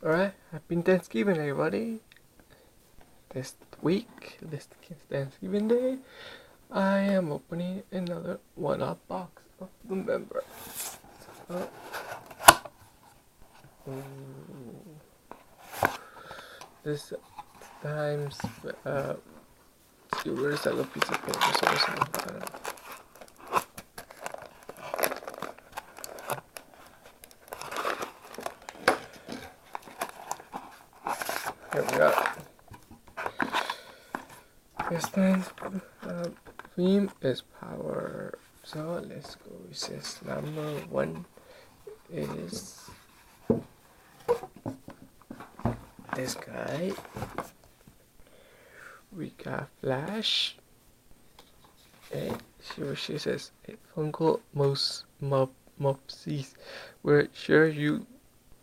Alright, happy Thanksgiving, everybody. This week, this Thanksgiving Day, I am opening another one-up box of November. So, this time's where is that little piece of paper? Here we go. This time's theme is power. So let's go. It says number 1 is this guy. We got Flash. She says, hey, Funko Mopsies, we're sure you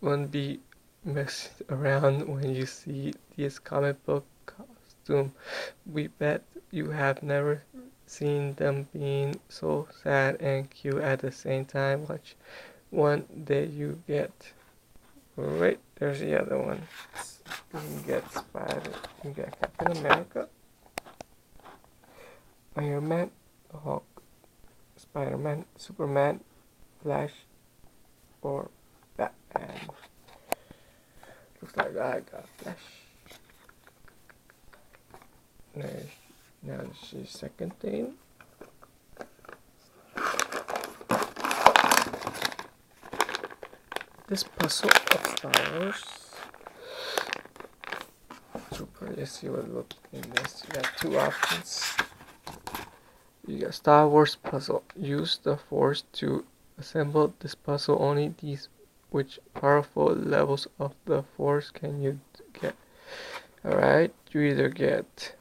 won't be messed around when you see this comic book costume. We bet you have never seen them being so sad and cute at the same time. Watch one that you get. Right, there's the other one. You can get Spider, you can get Captain America, Iron Man, Hulk, Spider-Man, Superman, Flash, or Batman. Looks like I got Flash. Now the second thing. This puzzle of Star Wars. Super, let's see what looks in this. You got two options. You got Star Wars puzzle. Use the Force to assemble this puzzle. Only these which powerful levels of the Force can you get. Alright, you either get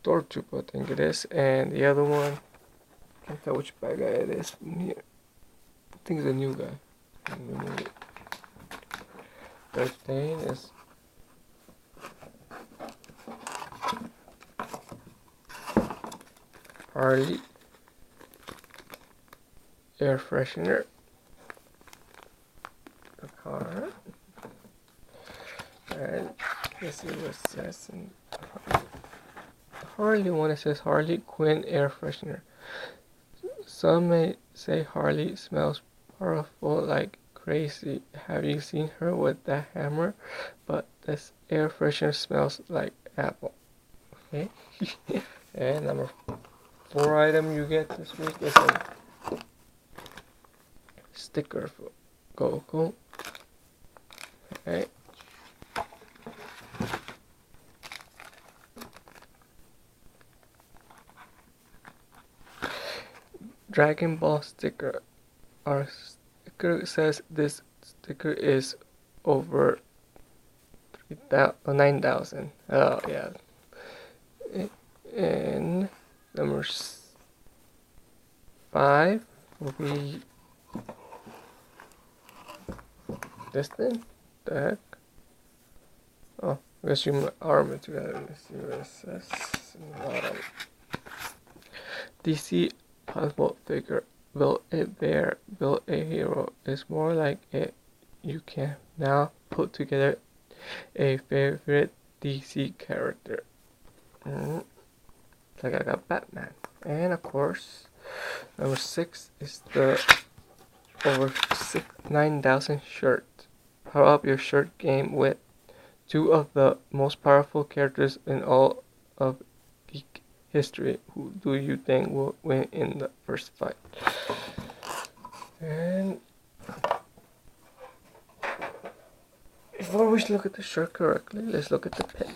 Stormtrooper, I think it is, and the other one, can't tell which bad guy it is from here. I think it's a new guy. Third thing is Harley air freshener. The car. And let's see what it says in Harley one. It says Harley Quinn air freshener. Some may say Harley smells powerful like crazy. Have you seen her with that hammer? But this air freshener smells like apple. Okay. And number 4 item you get this week is a sticker for Goku. Okay. Dragon Ball sticker. Our sticker says this sticker is over 9,000. Oh yeah. And number 5 will be this thing. The heck? Oh, I guess you armor together. Let's see what it says in the bottom. DC possible figure. Build a bear, build a hero. It's more like it. You can now put together a favorite DC character. Like I got Batman. And of course, number 6 is the over 9,000 shirt. Power up your shirt game with 2 of the most powerful characters in all of geek history. Who do you think will win in the first fight? And before we look at the shirt correctly, let's look at the pin.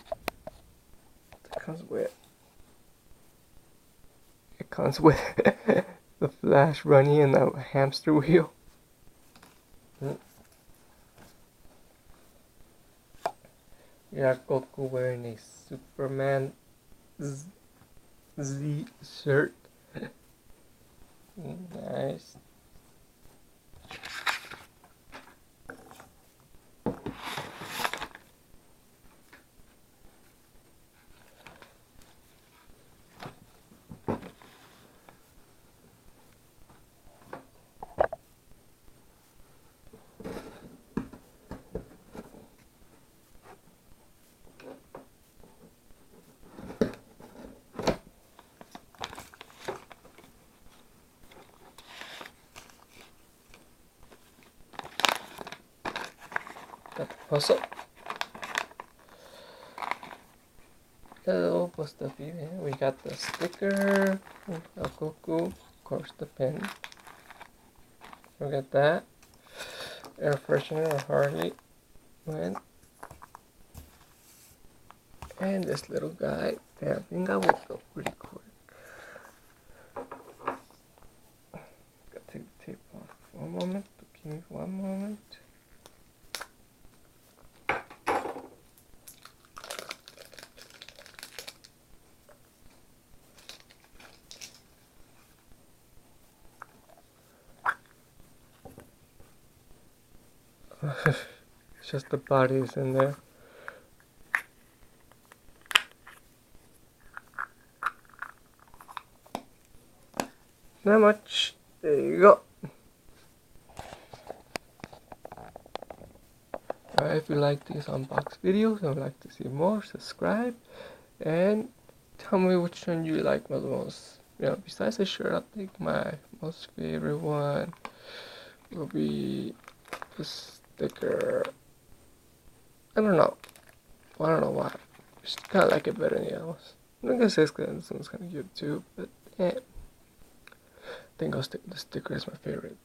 It comes with the Flash running in a hamster wheel. You got Goku wearing a Superman Z shirt. Nice. Got the puzzle. Hello, Buster Beaver. We got the sticker. El Cuckoo. Of course, the pen. Look at that. Air freshener Harley Quinn. And this little guy. I think I will go pretty quick. Gotta take the tape off. One moment. Give me 1 moment. It's just the bodies in there. Not much. There you go. If you like these unbox videos and would like to see more, subscribe and tell me which one you like the most. You know, besides the shirt, I think my most favorite one will be the sticker. I don't know. I don't know why. Just kind of like it better than the others. I'm not gonna say this one's kind of cute too, but I think I'll stick with the sticker as my favorite.